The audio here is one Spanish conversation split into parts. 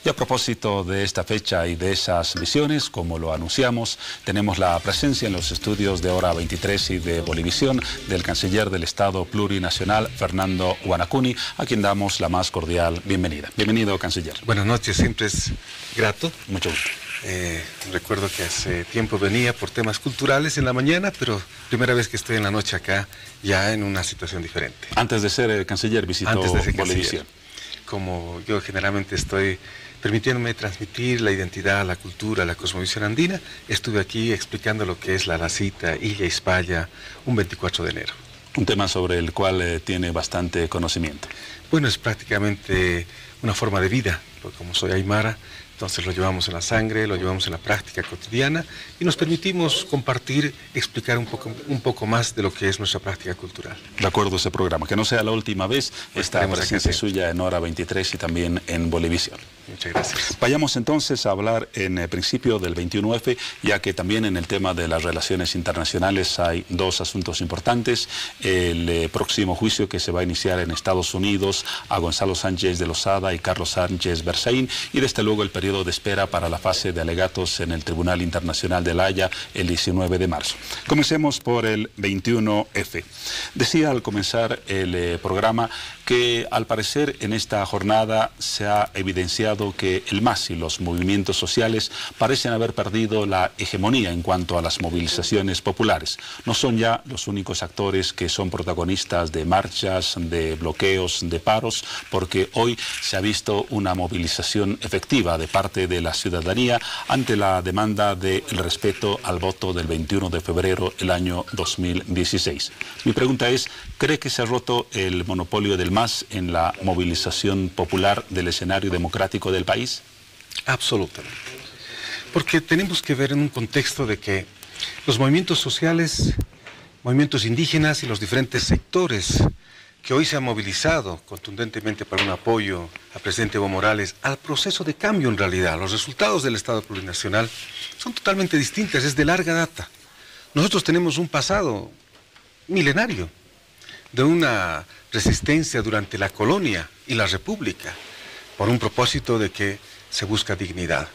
Y a propósito de esta fecha y de esas misiones, como lo anunciamos, tenemos la presencia en los estudios de Hora 23 y de Bolivisión del canciller del Estado Plurinacional, Fernando Guanacuni, a quien damos la más cordial bienvenida. Bienvenido, canciller. Buenas noches, siempre es grato. Mucho gusto. Recuerdo que hace tiempo venía por temas culturales en la mañana, pero primera vez que estoy en la noche acá, ya en una situación diferente. Antes de ser canciller, visitó Bolivisión. Como yo generalmente estoy permitiéndome transmitir la identidad, la cultura, la cosmovisión andina, estuve aquí explicando lo que es la Lacita, Illa Ispaya, un 24 de enero. Un tema sobre el cual tiene bastante conocimiento. Bueno, es prácticamente una forma de vida, porque como soy aymara, entonces lo llevamos en la sangre, lo llevamos en la práctica cotidiana y nos permitimos compartir, explicar un poco más de lo que es nuestra práctica cultural. De acuerdo a ese programa, que no sea la última vez esta presencia suya en Hora 23 y también en Bolivisión. Muchas gracias. Vayamos entonces a hablar en principio del 21F, ya que también en el tema de las relaciones internacionales hay dos asuntos importantes. El próximo juicio que se va a iniciar en Estados Unidos a Gonzalo Sánchez de Lozada y Carlos Sánchez Berzaín, y desde luego el periodo de espera para la fase de alegatos en el Tribunal Internacional de La Haya el 19 de marzo. Comencemos por el 21F. Decía al comenzar el programa que al parecer en esta jornada se ha evidenciado que el MAS y los movimientos sociales parecen haber perdido la hegemonía en cuanto a las movilizaciones populares. No son ya los únicos actores que son protagonistas de marchas, de bloqueos, de paros, porque hoy se ha visto una movilización efectiva de parte de la ciudadanía ante la demanda del respeto al voto del 21 de febrero del año 2016. Mi pregunta es, ¿cree que se ha roto el monopolio del MAS en la movilización popular del escenario democrático del país? Absolutamente. Porque tenemos que ver en un contexto de que los movimientos sociales, movimientos indígenas y los diferentes sectores que hoy se han movilizado contundentemente para un apoyo al presidente Evo Morales, al proceso de cambio en realidad, los resultados del Estado plurinacional son totalmente distintos, es de larga data. Nosotros tenemos un pasado milenario de una resistencia durante la colonia y la república por un propósito de que se busca dignidad.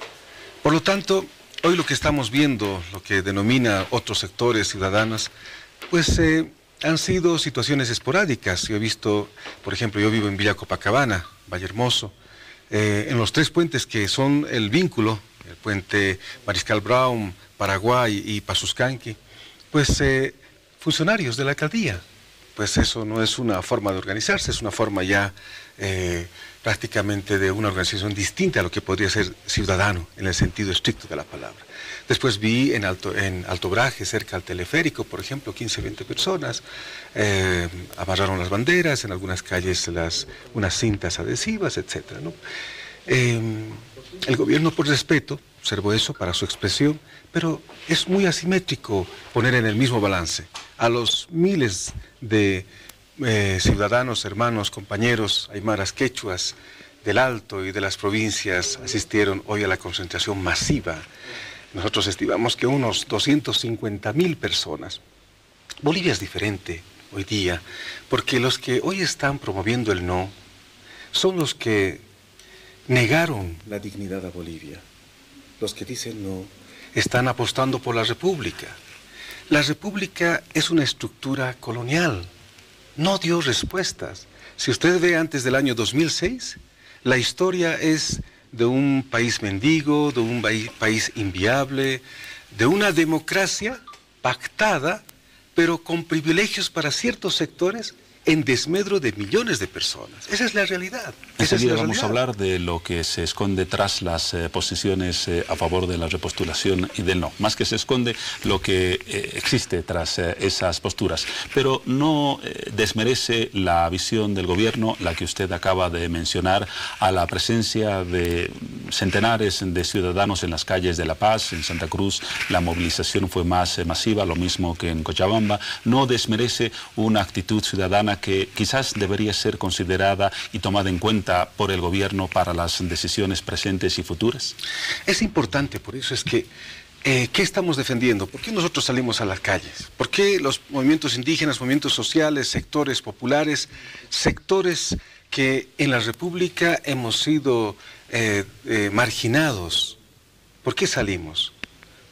Por lo tanto, hoy lo que estamos viendo, lo que denomina otros sectores ciudadanos, pues han sido situaciones esporádicas. Yo he visto, por ejemplo, yo vivo en Villa Copacabana, Valle Hermoso, en los tres puentes que son el vínculo, el puente Mariscal Brown, Paraguay y Pasuscanqui, pues funcionarios de la alcaldía. Pues eso no es una forma de organizarse, es una forma ya prácticamente de una organización distinta a lo que podría ser ciudadano en el sentido estricto de la palabra. Después vi en Alto Braje, cerca al teleférico, por ejemplo, 15, 20 personas, amarraron las banderas, en algunas calles unas cintas adhesivas, etc., ¿no? El gobierno, por respeto, observó eso para su expresión, pero es muy asimétrico poner en el mismo balance a los miles de ciudadanos, hermanos, compañeros, aymaras, quechuas del Alto y de las provincias asistieron hoy a la concentración masiva. Nosotros estimamos que unos 250.000 personas. Bolivia es diferente hoy día, porque los que hoy están promoviendo el no son los que negaron la dignidad a Bolivia. Los que dicen no están apostando por la república. La república es una estructura colonial, no dio respuestas. Si usted ve antes del año 2006, la historia es de un país mendigo, de un país inviable, de una democracia pactada, pero con privilegios para ciertos sectores en desmedro de millones de personas. Esa es la realidad. Enseguida vamos a hablar de lo que se esconde tras las posiciones a favor de la repostulación y del no. Más que se esconde, lo que existe tras esas posturas. Pero no desmerece la visión del gobierno, la que usted acaba de mencionar, a la presencia de centenares de ciudadanos en las calles de La Paz. En Santa Cruz la movilización fue más masiva, lo mismo que en Cochabamba. No desmerece una actitud ciudadana que quizás debería ser considerada y tomada en cuenta por el gobierno para las decisiones presentes y futuras. Es importante, por eso es que ¿qué estamos defendiendo? ¿Por qué nosotros salimos a las calles? ¿Por qué los movimientos indígenas, movimientos sociales, sectores populares, sectores que en la República hemos sido marginados. ¿Por qué salimos?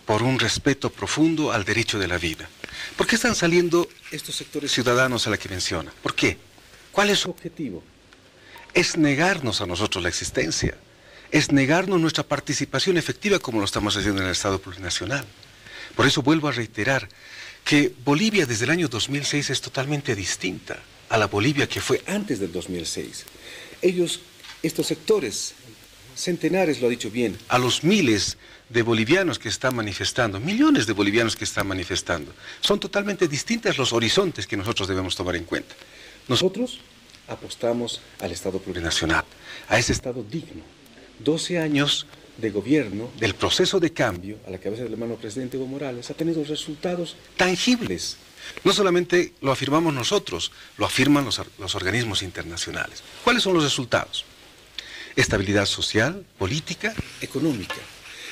Por un respeto profundo al derecho de la vida. ¿Por qué están saliendo estos sectores ciudadanos a la que menciona? ¿Por qué? ¿Cuál es su objetivo? Es negarnos a nosotros la existencia, es negarnos nuestra participación efectiva como lo estamos haciendo en el Estado plurinacional. Por eso vuelvo a reiterar que Bolivia desde el año 2006 es totalmente distinta a la Bolivia que fue antes del 2006. Estos sectores centenares, lo ha dicho bien, a los miles de bolivianos que están manifestando, millones de bolivianos que están manifestando, son totalmente distintos los horizontes que nosotros debemos tomar en cuenta. Nosotros apostamos al Estado plurinacional, a ese Estado digno. 12 años de gobierno, del proceso de cambio, a la cabeza del hermano presidente Evo Morales, ha tenido resultados tangibles. No solamente lo afirmamos nosotros, lo afirman los organismos internacionales. ¿Cuáles son los resultados? Estabilidad social, política, económica.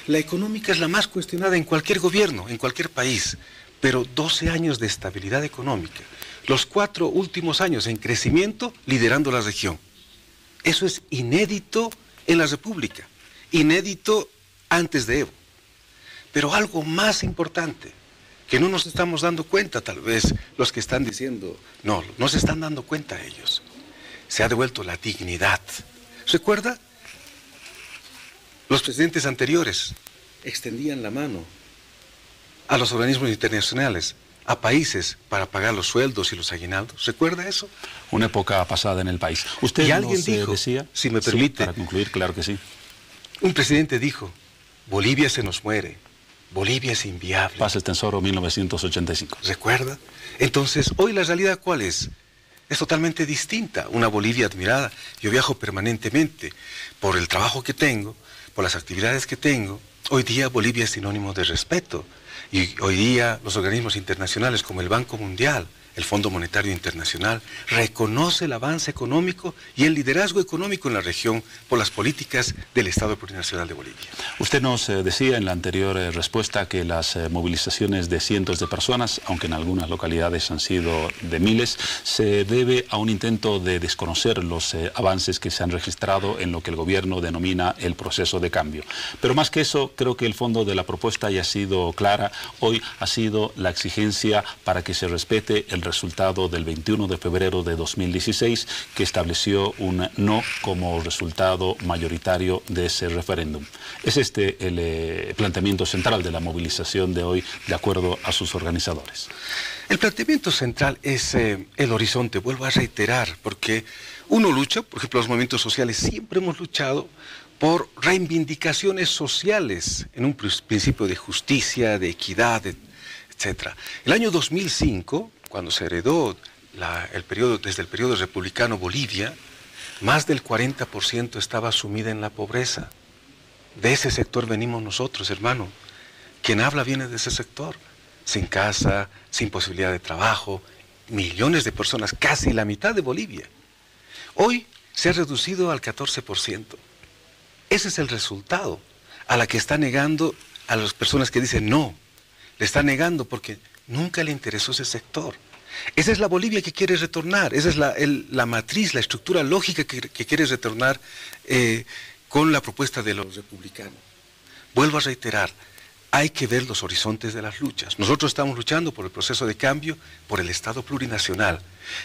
La económica es la más cuestionada en cualquier gobierno, en cualquier país, pero 12 años de estabilidad económica. Los 4 últimos años en crecimiento, liderando la región. Eso es inédito en la República, inédito antes de Evo. Pero algo más importante, que no nos estamos dando cuenta, tal vez los que están diciendo, no se están dando cuenta ellos. Se ha devuelto la dignidad. ¿Recuerda? Los presidentes anteriores extendían la mano a los organismos internacionales, a países para pagar los sueldos y los aguinaldos. ¿Recuerda eso? Una época pasada en el país. Usted y alguien dijo, decía, si me permite, sí, para concluir, claro que sí. Un presidente dijo, Bolivia se nos muere, Bolivia es inviable. Paz el Tesoro, 1985. ¿Recuerda? Entonces, hoy la realidad, ¿cuál es? Es totalmente distinta. Una Bolivia admirada. Yo viajo permanentemente por el trabajo que tengo, por las actividades que tengo. Hoy día Bolivia es sinónimo de respeto. Y hoy día los organismos internacionales como el Banco Mundial, el Fondo Monetario Internacional, reconoce el avance económico y el liderazgo económico en la región por las políticas del Estado Plurinacional de Bolivia. Usted nos decía en la anterior respuesta que las movilizaciones de cientos de personas, aunque en algunas localidades han sido de miles, se debe a un intento de desconocer los avances que se han registrado en lo que el gobierno denomina el proceso de cambio. Pero más que eso, creo que el fondo de la propuesta ya ha sido clara. Hoy ha sido la exigencia para que se respete el resultado del 21 de febrero de 2016, que estableció un no como resultado mayoritario de ese referéndum. Es este el planteamiento central de la movilización de hoy, de acuerdo a sus organizadores. El planteamiento central es el horizonte, vuelvo a reiterar, porque uno lucha, por ejemplo, los movimientos sociales siempre hemos luchado por reivindicaciones sociales en un principio de justicia, de equidad, etc. El año 2005, cuando se heredó desde el periodo republicano Bolivia, más del 40% estaba sumida en la pobreza. De ese sector venimos nosotros, hermano. Quien habla viene de ese sector. Sin casa, sin posibilidad de trabajo, millones de personas, casi la mitad de Bolivia. Hoy se ha reducido al 14%. Ese es el resultado a la que está negando a las personas que dicen no. Le está negando porque nunca le interesó ese sector. Esa es la Bolivia que quiere retornar, esa es la matriz, la estructura lógica que quiere retornar con la propuesta de los republicanos. Vuelvo a reiterar, hay que ver los horizontes de las luchas. Nosotros estamos luchando por el proceso de cambio, por el Estado plurinacional,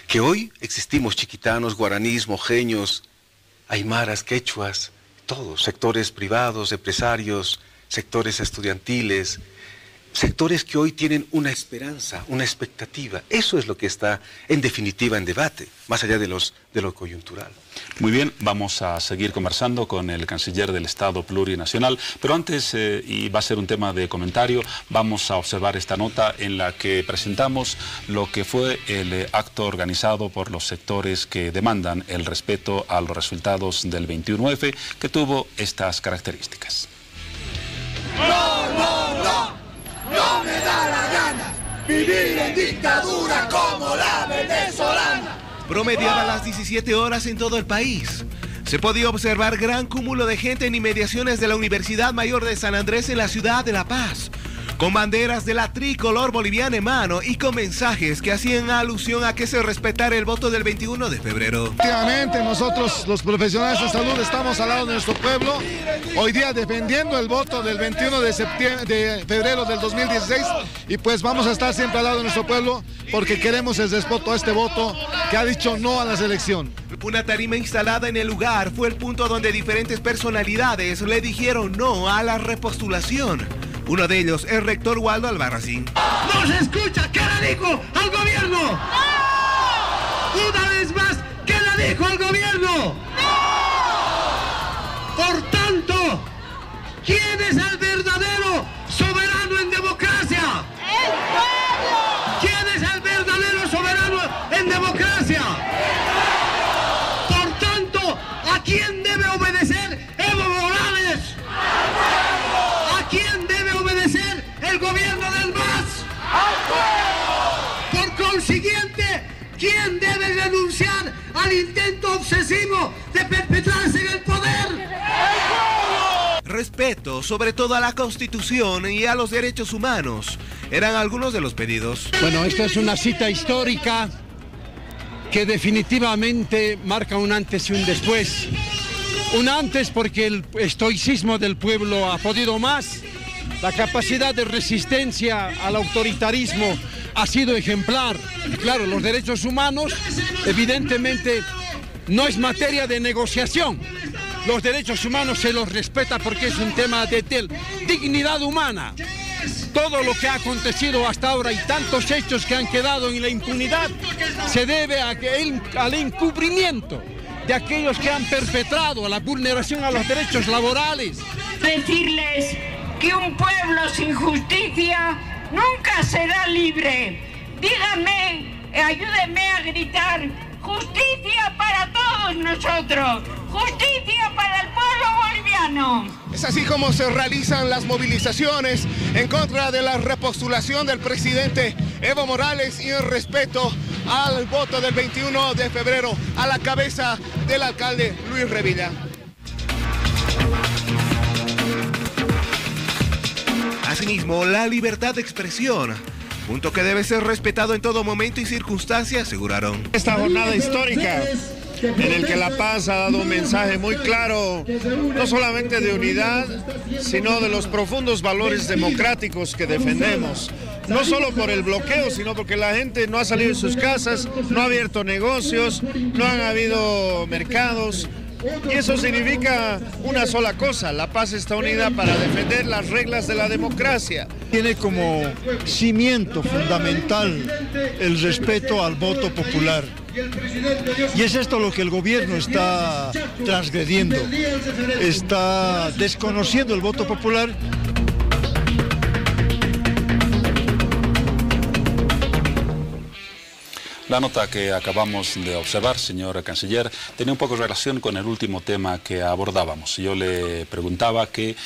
que hoy existimos chiquitanos, guaraníes, mojeños, aymaras, quechuas, todos, sectores privados, empresarios, sectores estudiantiles, sectores que hoy tienen una esperanza, una expectativa. Eso es lo que está, en definitiva, en debate, más allá de lo coyuntural. Muy bien, vamos a seguir conversando con el canciller del Estado Plurinacional, pero antes, y va a ser un tema de comentario, vamos a observar esta nota en la que presentamos lo que fue el acto organizado por los sectores que demandan el respeto a los resultados del 21F, que tuvo estas características. ¡No, no, no! ¡No me da la gana vivir en dictadura como la venezolana! Promediaban las 17 horas en todo el país. Se podía observar gran cúmulo de gente en inmediaciones de la Universidad Mayor de San Andrés en la ciudad de La Paz. con banderas de la tricolor boliviana en mano y con mensajes que hacían alusión a que se respetara el voto del 21 de febrero. Efectivamente, nosotros los profesionales de salud estamos al lado de nuestro pueblo, hoy día defendiendo el voto del 21 de febrero del 2016 y pues vamos a estar siempre al lado de nuestro pueblo porque queremos el respeto a este voto que ha dicho no a la selección. Una tarima instalada en el lugar fue el punto donde diferentes personalidades le dijeron no a la repostulación. Uno de ellos, el rector Waldo Albarracín. ¡No se escucha! ¿Qué le dijo al gobierno? ¡No! Una vez más, ¿qué le dijo al gobierno? ¡No! Por tanto, ¿quién es el verdadero soberano en democracia? ¡El pueblo! ¿Quién es el verdadero soberano en democracia? Por tanto, ¿a quién debe obedecer Evo Morales? ¿A quién debe obedecer el gobierno del MAS? ¡Al pueblo! Por consiguiente, ¿quién debe renunciar al intento obsesivo de perpetrarse en el poder? ¡El pueblo! Respeto, sobre todo a la Constitución y a los derechos humanos, eran algunos de los pedidos. Bueno, esta es una cita histórica que definitivamente marca un antes y un después. Un antes porque el estoicismo del pueblo ha podido más, la capacidad de resistencia al autoritarismo ha sido ejemplar. Y claro, los derechos humanos evidentemente no es materia de negociación. Los derechos humanos se los respeta porque es un tema de dignidad humana. Todo lo que ha acontecido hasta ahora y tantos hechos que han quedado en la impunidad se debe al encubrimiento de aquellos que han perpetrado la vulneración a los derechos laborales. Decirles que un pueblo sin justicia nunca será libre. Díganme, ayúdenme a gritar, justicia para todos nosotros, justicia para el pueblo boliviano. Es así como se realizan las movilizaciones en contra de la repostulación del presidente Evo Morales y en respeto al voto del 21 de febrero a la cabeza del alcalde Luis Revilla. Asimismo, la libertad de expresión, punto que debe ser respetado en todo momento y circunstancia, aseguraron. Esta jornada histórica en el que La Paz ha dado un mensaje muy claro, no solamente de unidad, sino de los profundos valores democráticos que defendemos. No solo por el bloqueo, sino porque la gente no ha salido de sus casas, no ha abierto negocios, no han habido mercados. Y eso significa una sola cosa: La Paz está unida para defender las reglas de la democracia. Tiene como cimiento fundamental el respeto al voto popular. Y es esto lo que el gobierno está transgrediendo, está desconociendo el voto popular. La nota que acabamos de observar, señor canciller, tenía un poco relación con el último tema que abordábamos. Yo le preguntaba que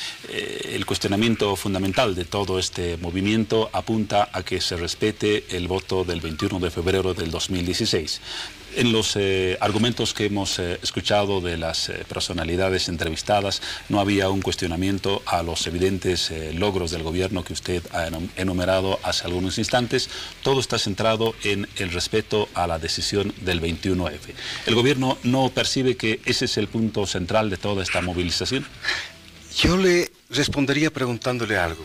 el cuestionamiento fundamental de todo este movimiento apunta a que se respete el voto del 21 de febrero del 2016. En los argumentos que hemos escuchado de las personalidades entrevistadas, no había un cuestionamiento a los evidentes logros del gobierno que usted ha enumerado hace algunos instantes. Todo está centrado en el respeto a la decisión del 21F. ¿El gobierno no percibe que ese es el punto central de toda esta movilización? Yo le respondería preguntándole algo.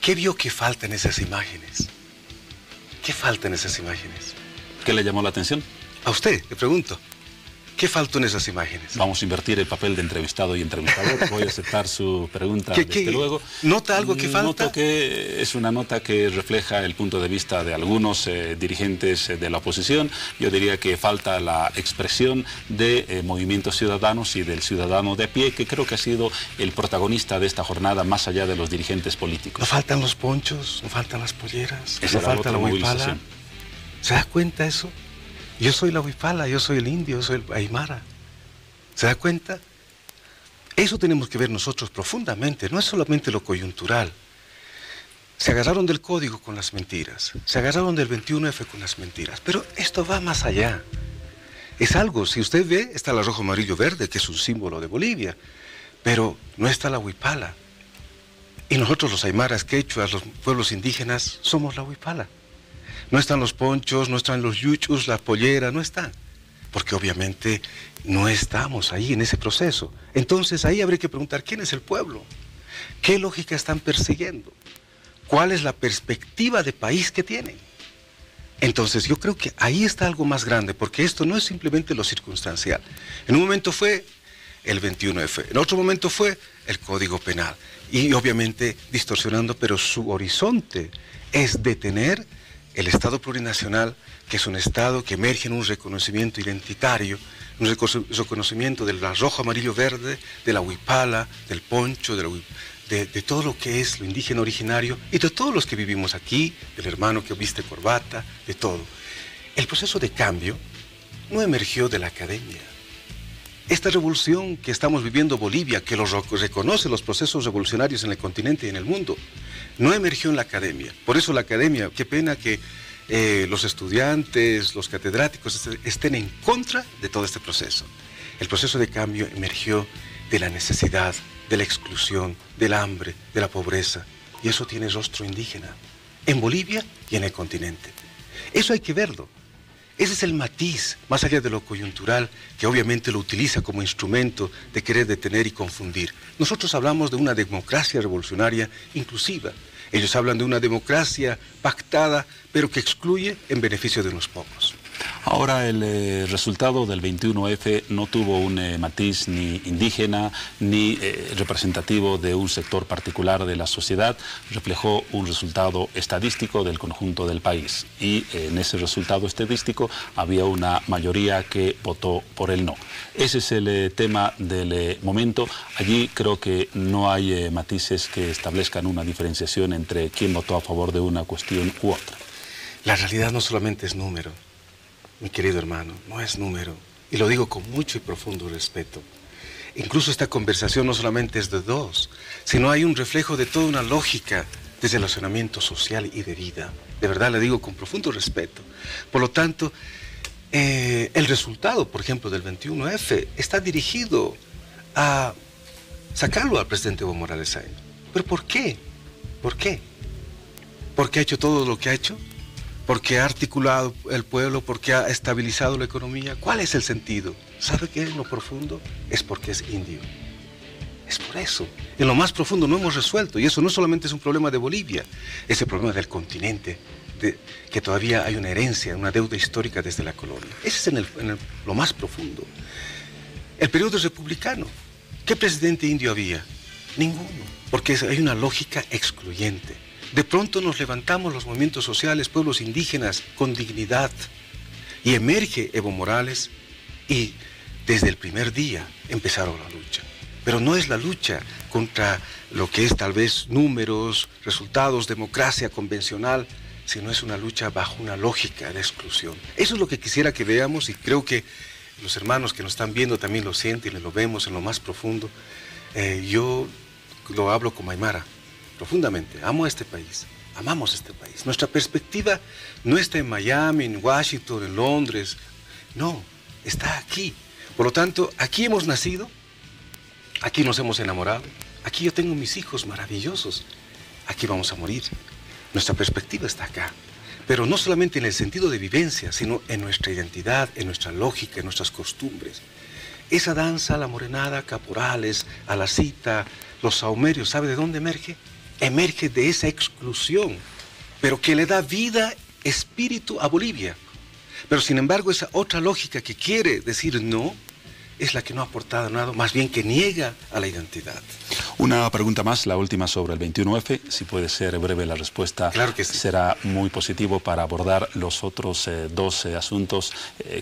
¿Qué vio que falta en esas imágenes? ¿Qué falta en esas imágenes? ¿Qué le llamó la atención? A usted, le pregunto, ¿qué faltó en esas imágenes? Vamos a invertir el papel de entrevistado y entrevistador. Voy a aceptar su pregunta desde luego. ¿Nota algo que falta? Noto que es una nota que refleja el punto de vista de algunos dirigentes de la oposición. Yo diría que falta la expresión de movimientos ciudadanos y del ciudadano de a pie, que creo que ha sido el protagonista de esta jornada más allá de los dirigentes políticos. ¿No faltan los ponchos? ¿No faltan las polleras? ¿No falta la huipala? ¿Se da cuenta eso? Yo soy la huipala, yo soy el indio, yo soy el aymara. ¿Se da cuenta? Eso tenemos que ver nosotros profundamente, no es solamente lo coyuntural. Se agarraron del código con las mentiras, se agarraron del 21F con las mentiras, pero esto va más allá. Es algo, si usted ve, está la rojo, amarillo, verde, que es un símbolo de Bolivia, pero no está la huipala. Y nosotros los aymaras, quechuas, los pueblos indígenas, somos la huipala. No están los ponchos, no están los yuchus, la pollera, no están. Porque obviamente no estamos ahí en ese proceso. Entonces ahí habría que preguntar, ¿quién es el pueblo? ¿Qué lógica están persiguiendo? ¿Cuál es la perspectiva de país que tienen? Entonces yo creo que ahí está algo más grande, porque esto no es simplemente lo circunstancial. En un momento fue el 21F, en otro momento fue el Código Penal, y obviamente distorsionando, pero su horizonte es detener el Estado plurinacional, que es un Estado que emerge en un reconocimiento identitario, un reconocimiento del rojo, amarillo, verde, de la huipala, del poncho, de todo lo que es lo indígena originario y de todos los que vivimos aquí, del hermano que viste corbata, de todo. El proceso de cambio no emergió de la academia. Esta revolución que estamos viviendo Bolivia, que reconoce los procesos revolucionarios en el continente y en el mundo, no emergió en la academia. Por eso la academia, qué pena que los estudiantes, los catedráticos estén en contra de todo este proceso. El proceso de cambio emergió de la necesidad, de la exclusión, del hambre, de la pobreza. Y eso tiene rostro indígena, en Bolivia y en el continente. Eso hay que verlo. Ese es el matiz, más allá de lo coyuntural, que obviamente lo utiliza como instrumento de querer detener y confundir. Nosotros hablamos de una democracia revolucionaria inclusiva. Ellos hablan de una democracia pactada, pero que excluye en beneficio de unos pocos. Ahora, el resultado del 21F no tuvo un matiz ni indígena ni representativo de un sector particular de la sociedad, reflejó un resultado estadístico del conjunto del país. Y en ese resultado estadístico había una mayoría que votó por el no. Ese es el tema del momento. Allí creo que no hay matices que establezcan una diferenciación entre quién votó a favor de una cuestión u otra. La realidad no solamente es número. Mi querido hermano, no es número, y lo digo con mucho y profundo respeto. Incluso esta conversación no solamente es de dos, sino hay un reflejo de toda una lógica de relacionamiento social y de vida. De verdad le digo con profundo respeto. Por lo tanto, el resultado, por ejemplo, del 21F está dirigido a sacarlo al presidente Evo Morales Sainz. ¿Pero por qué? ¿Por qué? ¿Por qué ha hecho todo lo que ha hecho? Porque ha articulado el pueblo, porque ha estabilizado la economía. ¿Cuál es el sentido? ¿Sabe qué? En lo profundo es porque es indio. Es por eso. En lo más profundo no hemos resuelto, y eso no solamente es un problema de Bolivia, es el problema del continente, que todavía hay una herencia, una deuda histórica desde la colonia. Ese es lo más profundo. El periodo republicano. ¿Qué presidente indio había? Ninguno, porque hay una lógica excluyente. De pronto nos levantamos los movimientos sociales, pueblos indígenas, con dignidad. Y emerge Evo Morales y desde el primer día empezaron la lucha. Pero no es la lucha contra lo que es tal vez números, resultados, democracia convencional, sino es una lucha bajo una lógica de exclusión. Eso es lo que quisiera que veamos, y creo que los hermanos que nos están viendo también lo sienten y lo vemos en lo más profundo. Yo lo hablo como aymara. Profundamente, amo este país, amamos este país. Nuestra perspectiva no está en Miami, en Washington, en Londres, no, está aquí. Por lo tanto, aquí hemos nacido, aquí nos hemos enamorado, aquí yo tengo mis hijos maravillosos, aquí vamos a morir. Nuestra perspectiva está acá, pero no solamente en el sentido de vivencia, sino en nuestra identidad, en nuestra lógica, en nuestras costumbres. Esa danza, la morenada, caporales, a la cita, los saumerios, ¿sabe de dónde emerge? Emerge de esa exclusión, pero que le da vida, espíritu a Bolivia. Pero sin embargo, esa otra lógica que quiere decir no, es la que no ha aportado nada, más bien que niega a la identidad. Una pregunta más, la última sobre el 21F, si puede ser breve la respuesta. Claro que sí. Será muy positivo para abordar los otros dos asuntos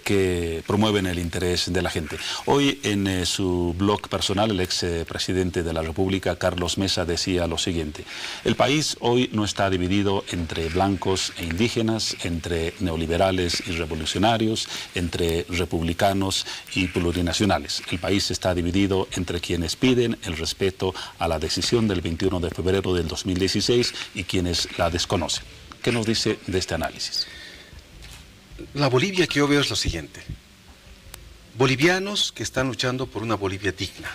que promueven el interés de la gente. Hoy en su blog personal, el expresidente de la República, Carlos Mesa, decía lo siguiente: el país hoy no está dividido entre blancos e indígenas, entre neoliberales y revolucionarios, entre republicanos y plurinacionales. El país está dividido entre quienes piden el respeto a la decisión del 21 de febrero del 2016 y quienes la desconocen. ¿Qué nos dice de este análisis? La Bolivia que yo veo es lo siguiente. Bolivianos que están luchando por una Bolivia digna,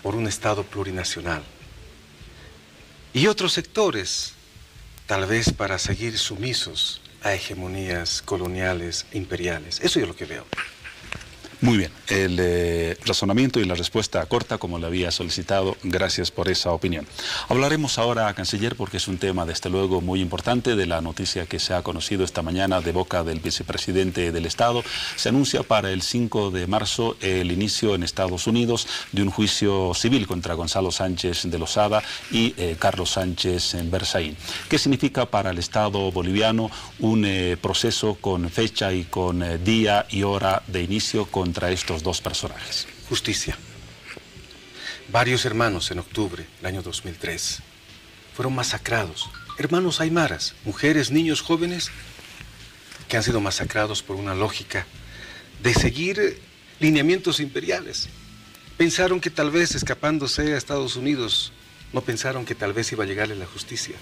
por un Estado plurinacional, y otros sectores, tal vez para seguir sumisos a hegemonías coloniales e imperiales. Eso es lo que veo. Muy bien, el razonamiento y la respuesta corta, como le había solicitado, gracias por esa opinión. Hablaremos ahora, canciller, porque es un tema desde luego muy importante, de la noticia que se ha conocido esta mañana de boca del vicepresidente del Estado. Se anuncia para el 5 de marzo el inicio en Estados Unidos de un juicio civil contra Gonzalo Sánchez de Lozada y Carlos Sánchez Berzaín. ¿Qué significa para el Estado boliviano un proceso con fecha y con día y hora de inicio contra estos dos personajes? Justicia. Varios hermanos en octubre del año 2003 fueron masacrados. Hermanos aymaras, mujeres, niños, jóvenes, que han sido masacrados por una lógica de seguir lineamientos imperiales. Pensaron que tal vez escapándose a Estados Unidos, no pensaron que tal vez iba a llegarle la justicia.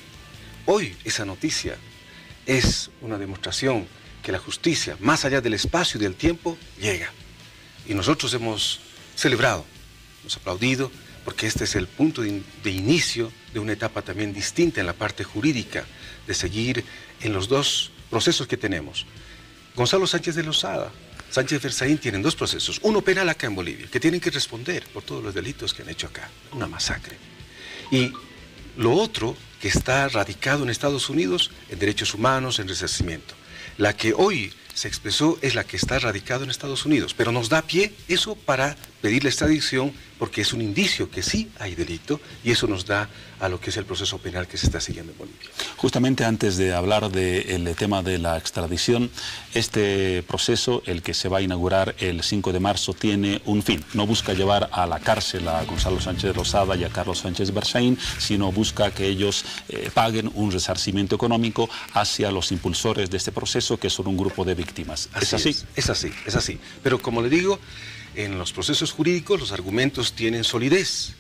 Hoy esa noticia es una demostración que la justicia, más allá del espacio y del tiempo, llega. Y nosotros hemos celebrado, hemos aplaudido, porque este es el punto de inicio de una etapa también distinta en la parte jurídica, de seguir en los dos procesos que tenemos. Gonzalo Sánchez de Lozada, Sánchez Berzaín tienen dos procesos, uno penal acá en Bolivia, que tienen que responder por todos los delitos que han hecho acá, una masacre. Y lo otro, que está radicado en Estados Unidos, en derechos humanos, en resarcimiento. La que hoy se expresó es la que está radicada en Estados Unidos, pero nos da pie eso para pedir la extradición, porque es un indicio que sí hay delito, y eso nos da a lo que es el proceso penal que se está siguiendo en Bolivia. Justamente antes de hablar del tema de la extradición, este proceso, el que se va a inaugurar el 5 de marzo, tiene un fin. No busca llevar a la cárcel a Gonzalo Sánchez de Lozada y a Carlos Sánchez Berzaín, sino busca que ellos paguen un resarcimiento económico hacia los impulsores de este proceso, que son un grupo de víctimas. ¿Es así? Es así. Pero como le digo, en los procesos jurídicos los argumentos tienen solidez.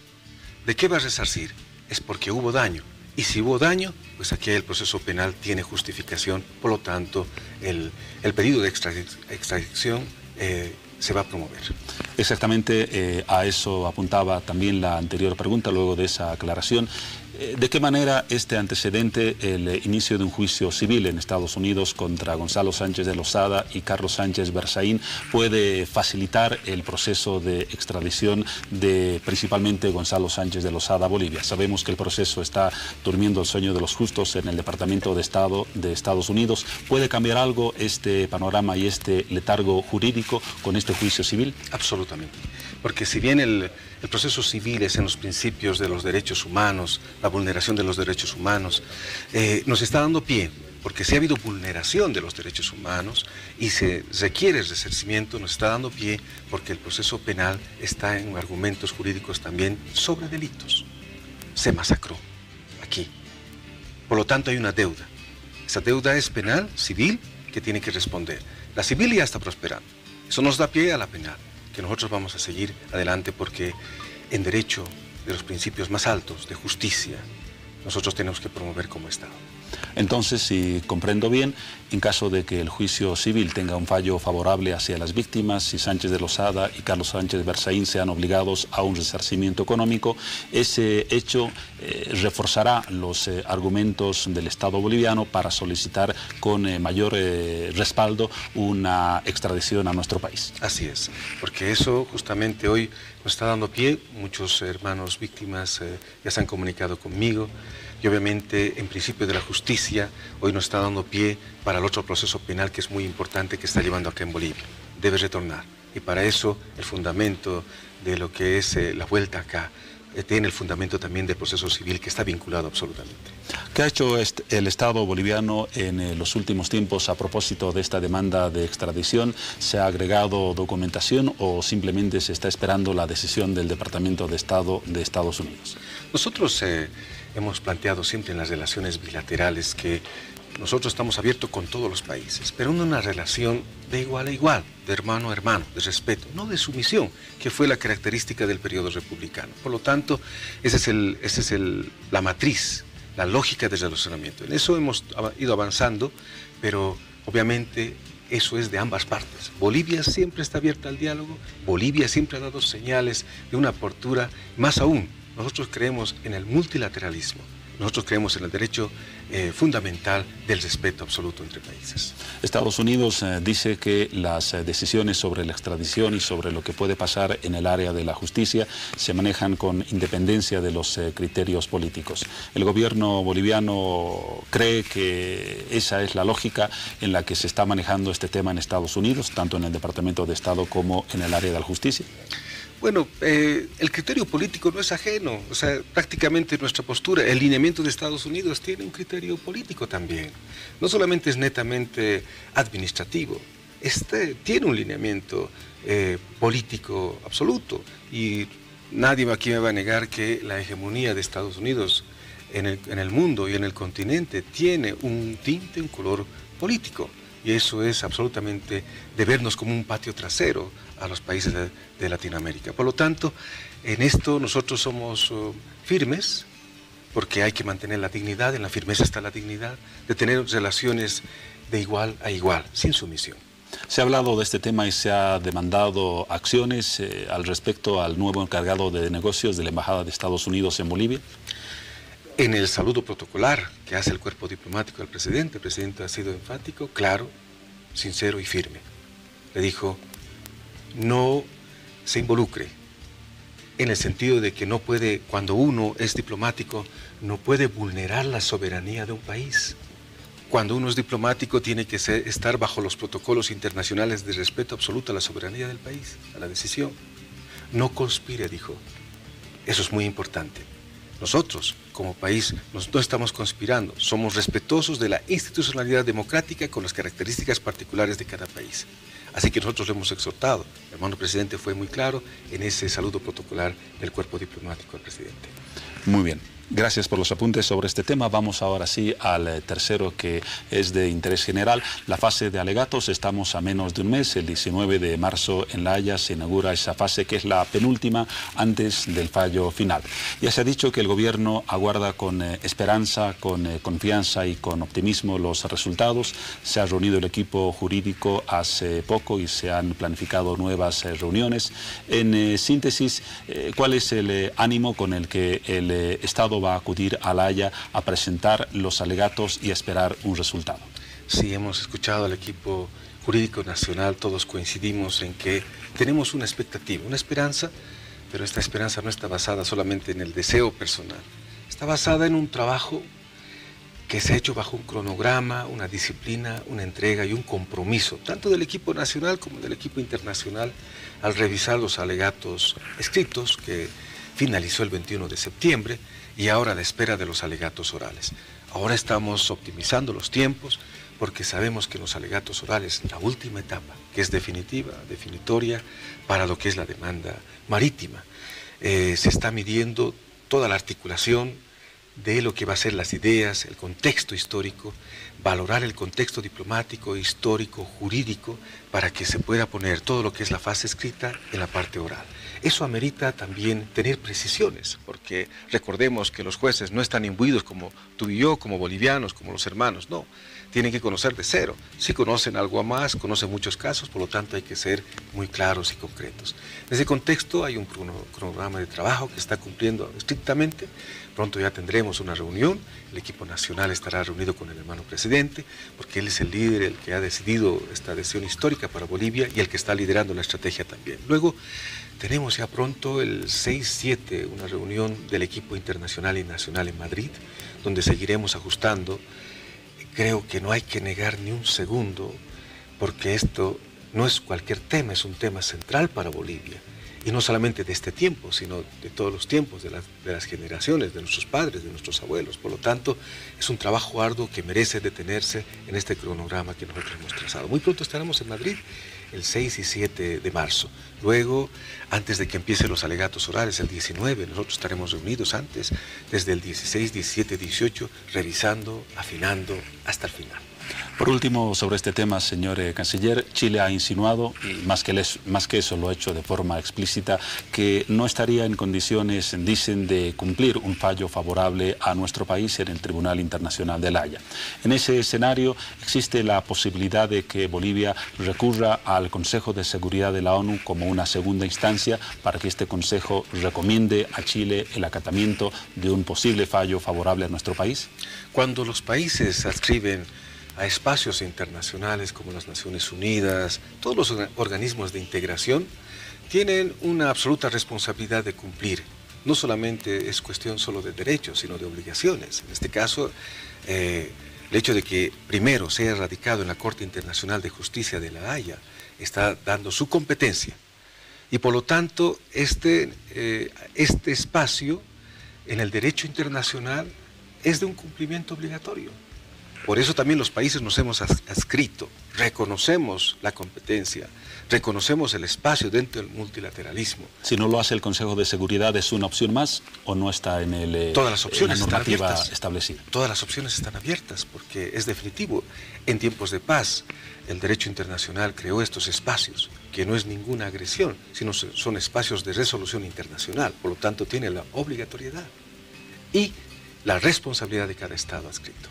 ¿De qué va a resarcir? Es porque hubo daño. Y si hubo daño, pues aquí el proceso penal tiene justificación. Por lo tanto, el pedido de extradición se va a promover. Exactamente, a eso apuntaba también la anterior pregunta, luego de esa aclaración. ¿De qué manera este antecedente, el inicio de un juicio civil en Estados Unidos contra Gonzalo Sánchez de Lozada y Carlos Sánchez Berzaín, puede facilitar el proceso de extradición de principalmente Gonzalo Sánchez de Lozada a Bolivia? Sabemos que el proceso está durmiendo el sueño de los justos en el Departamento de Estado de Estados Unidos. ¿Puede cambiar algo este panorama y este letargo jurídico con este juicio civil? Absolutamente. Porque si bien el proceso civil es en los principios de los derechos humanos, la vulneración de los derechos humanos, nos está dando pie, porque si ha habido vulneración de los derechos humanos y se requiere resarcimiento, nos está dando pie porque el proceso penal está en argumentos jurídicos también sobre delitos. Se masacró aquí. Por lo tanto hay una deuda. Esa deuda es penal, civil, que tiene que responder. La civil ya está prosperando. Eso nos da pie a la penal, que nosotros vamos a seguir adelante porque en derecho de los principios más altos de justicia nosotros tenemos que promover como Estado. Entonces, si comprendo bien, en caso de que el juicio civil tenga un fallo favorable hacia las víctimas, si Sánchez de Lozada y Carlos Sánchez Berzaín sean obligados a un resarcimiento económico, ese hecho reforzará los argumentos del Estado boliviano para solicitar con mayor respaldo una extradición a nuestro país. Así es, porque eso justamente hoy nos está dando pie. Muchos hermanos víctimas ya se han comunicado conmigo. Y obviamente, en principio de la justicia, hoy nos está dando pie para el otro proceso penal que es muy importante que está llevando acá en Bolivia. Debe retornar. Y para eso, el fundamento de lo que es la vuelta acá, tiene el fundamento también del proceso civil que está vinculado absolutamente. ¿Qué ha hecho el Estado boliviano en los últimos tiempos a propósito de esta demanda de extradición? ¿Se ha agregado documentación o simplemente se está esperando la decisión del Departamento de Estado de Estados Unidos? Nosotros hemos planteado siempre en las relaciones bilaterales que nosotros estamos abiertos con todos los países, pero en una relación de igual a igual, de hermano a hermano, de respeto, no de sumisión, que fue la característica del periodo republicano. Por lo tanto, esa es la matriz, la lógica del relacionamiento. En eso hemos ido avanzando, pero obviamente eso es de ambas partes. Bolivia siempre está abierta al diálogo, Bolivia siempre ha dado señales de una apertura, más aún, nosotros creemos en el multilateralismo, nosotros creemos en el derecho fundamental del respeto absoluto entre países. Estados Unidos dice que las decisiones sobre la extradición y sobre lo que puede pasar en el área de la justicia se manejan con independencia de los criterios políticos. El gobierno boliviano cree que esa es la lógica en la que se está manejando este tema en Estados Unidos, tanto en el Departamento de Estado como en el área de la justicia. Bueno, el criterio político no es ajeno, o sea, prácticamente nuestra postura, el lineamiento de Estados Unidos tiene un criterio político también. No solamente es netamente administrativo, tiene un lineamiento político absoluto y nadie aquí me va a negar que la hegemonía de Estados Unidos en el mundo y en el continente tiene un tinte, un color político. Y eso es absolutamente de vernos como un patio trasero a los países de Latinoamérica. Por lo tanto, en esto nosotros somos firmes, porque hay que mantener la dignidad, en la firmeza está la dignidad, de tener relaciones de igual a igual, sin sumisión. Se ha hablado de este tema y se ha demandado acciones al respecto al nuevo encargado de negocios de la Embajada de Estados Unidos en Bolivia. En el saludo protocolar que hace el cuerpo diplomático al presidente, el presidente ha sido enfático, claro, sincero y firme. Le dijo, no se involucre, en el sentido de que no puede, cuando uno es diplomático, no puede vulnerar la soberanía de un país. Cuando uno es diplomático tiene que estar bajo los protocolos internacionales de respeto absoluto a la soberanía del país, a la decisión. No conspire, dijo. Eso es muy importante. Nosotros, como país, no estamos conspirando, somos respetuosos de la institucionalidad democrática con las características particulares de cada país. Así que nosotros lo hemos exhortado. El hermano presidente fue muy claro en ese saludo protocolar del cuerpo diplomático al presidente. Muy bien. Gracias por los apuntes sobre este tema. Vamos ahora sí al tercero, que es de interés general. La fase de alegatos, estamos a menos de un mes. El 19 de marzo en La Haya se inaugura esa fase, que es la penúltima antes del fallo final. Ya se ha dicho que el gobierno aguarda con esperanza, con confianza y con optimismo los resultados. Se ha reunido el equipo jurídico hace poco y se han planificado nuevas reuniones. En síntesis, ¿cuál es el ánimo con el que el Estado va a acudir a La Haya a presentar los alegatos y a esperar un resultado? Sí, hemos escuchado al equipo jurídico nacional, todos coincidimos en que tenemos una expectativa, una esperanza, pero esta esperanza no está basada solamente en el deseo personal, está basada en un trabajo que se ha hecho bajo un cronograma, una disciplina, una entrega y un compromiso, tanto del equipo nacional como del equipo internacional, al revisar los alegatos escritos que finalizó el 21 de septiembre, y ahora a la espera de los alegatos orales. Ahora estamos optimizando los tiempos porque sabemos que los alegatos orales, la última etapa, que es definitiva, definitoria para lo que es la demanda marítima, se está midiendo toda la articulación de lo que va a ser las ideas, el contexto histórico, valorar el contexto diplomático, histórico, jurídico, para que se pueda poner todo lo que es la fase escrita en la parte oral. Eso amerita también tener precisiones, porque recordemos que los jueces no están imbuidos como tú y yo, como bolivianos, como los hermanos, no. Tienen que conocer de cero. Si conocen algo más, conocen muchos casos, por lo tanto hay que ser muy claros y concretos. En ese contexto hay un cronograma de trabajo que está cumpliendo estrictamente. Pronto ya tendremos una reunión, el equipo nacional estará reunido con el hermano presidente, porque él es el líder, el que ha decidido esta decisión histórica para Bolivia y el que está liderando la estrategia también. Luego tenemos ya pronto el 6-7, una reunión del equipo internacional y nacional en Madrid, donde seguiremos ajustando. Creo que no hay que negar ni un segundo, porque esto no es cualquier tema, es un tema central para Bolivia. Y no solamente de este tiempo, sino de todos los tiempos, de las generaciones, de nuestros padres, de nuestros abuelos. Por lo tanto, es un trabajo arduo que merece detenerse en este cronograma que nosotros hemos trazado. Muy pronto estaremos en Madrid, el 6 y 7 de marzo. Luego, antes de que empiecen los alegatos orales, el 19, nosotros estaremos reunidos antes, desde el 16, 17, 18, revisando, afinando hasta el final. Por último, sobre este tema, señor canciller, Chile ha insinuado, y más que eso lo ha hecho de forma explícita, que no estaría en condiciones, dicen, de cumplir un fallo favorable a nuestro país en el Tribunal Internacional de La Haya. En ese escenario, existe la posibilidad de que Bolivia recurra al Consejo de Seguridad de la ONU como una segunda instancia para que este Consejo recomiende a Chile el acatamiento de un posible fallo favorable a nuestro país. Cuando los países adscriben a espacios internacionales como las Naciones Unidas, todos los organismos de integración tienen una absoluta responsabilidad de cumplir. No solamente es cuestión solo de derechos, sino de obligaciones. En este caso, el hecho de que primero sea radicado en la Corte Internacional de Justicia de La Haya está dando su competencia. Y por lo tanto, este espacio en el derecho internacional es de un cumplimiento obligatorio. Por eso también los países nos hemos adscrito, reconocemos la competencia, reconocemos el espacio dentro del multilateralismo. Si no lo hace el Consejo de Seguridad, ¿es una opción más o no está en Todas las opciones la normativa están abiertas. establecida? Todas las opciones están abiertas porque es definitivo. En tiempos de paz, el derecho internacional creó estos espacios, que no es ninguna agresión, sino son espacios de resolución internacional. Por lo tanto, tiene la obligatoriedad y la responsabilidad de cada Estado adscrito.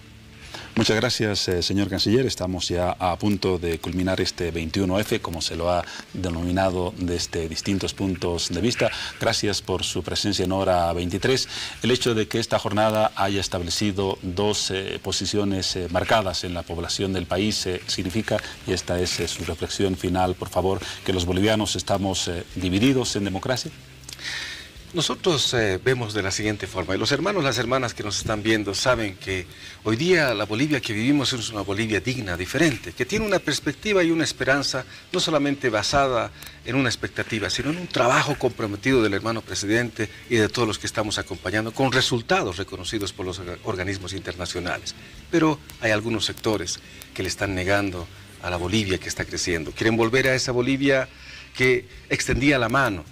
Muchas gracias, señor canciller. Estamos ya a punto de culminar este 21F, como se lo ha denominado desde distintos puntos de vista. Gracias por su presencia en Hora 23. El hecho de que esta jornada haya establecido dos posiciones marcadas en la población del país significa, y esta es su reflexión final, por favor, que los bolivianos estamos divididos en democracia. Nosotros vemos de la siguiente forma, y los hermanos, las hermanas que nos están viendo saben que hoy día la Bolivia que vivimos es una Bolivia digna, diferente, que tiene una perspectiva y una esperanza no solamente basada en una expectativa, sino en un trabajo comprometido del hermano presidente y de todos los que estamos acompañando, con resultados reconocidos por los organismos internacionales. Pero hay algunos sectores que le están negando a la Bolivia que está creciendo. Quieren volver a esa Bolivia que extendía la mano,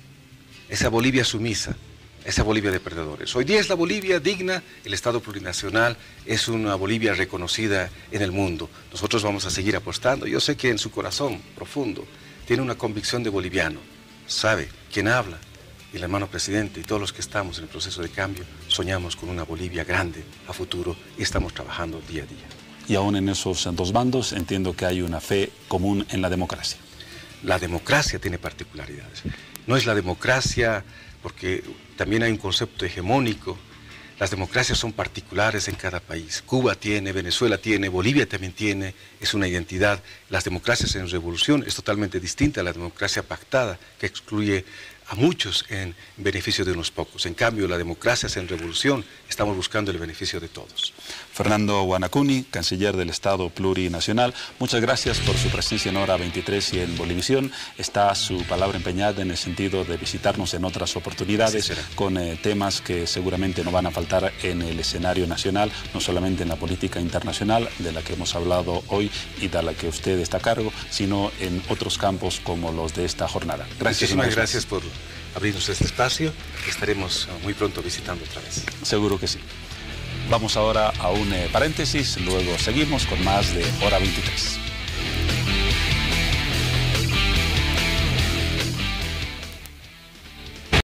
esa Bolivia sumisa, esa Bolivia de perdedores. Hoy día es la Bolivia digna, el Estado plurinacional es una Bolivia reconocida en el mundo. Nosotros vamos a seguir apostando. Yo sé que en su corazón profundo tiene una convicción de boliviano, sabe quién habla, y el hermano presidente y todos los que estamos en el proceso de cambio soñamos con una Bolivia grande a futuro y estamos trabajando día a día. Y aún en esos dos bandos entiendo que hay una fe común en la democracia. La democracia tiene particularidades. No es la democracia porque también hay un concepto hegemónico. Las democracias son particulares en cada país. Cuba tiene, Venezuela tiene, Bolivia también tiene, es una identidad. Las democracias en revolución es totalmente distinta a la democracia pactada, que excluye a muchos en beneficio de unos pocos. En cambio, la democracia en revolución, estamos buscando el beneficio de todos. Fernando Guanacuni, canciller del Estado Plurinacional, muchas gracias por su presencia en Hora 23 y en Bolivisión. Está su palabra empeñada en el sentido de visitarnos en otras oportunidades con temas que seguramente no van a faltar en el escenario nacional, no solamente en la política internacional de la que hemos hablado hoy y de la que usted está a cargo, sino en otros campos como los de esta jornada. Gracias. Muchísimas gracias por abrirnos este espacio. Estaremos muy pronto visitando otra vez. Seguro que sí. Vamos ahora a un paréntesis, luego seguimos con más de Hora 23.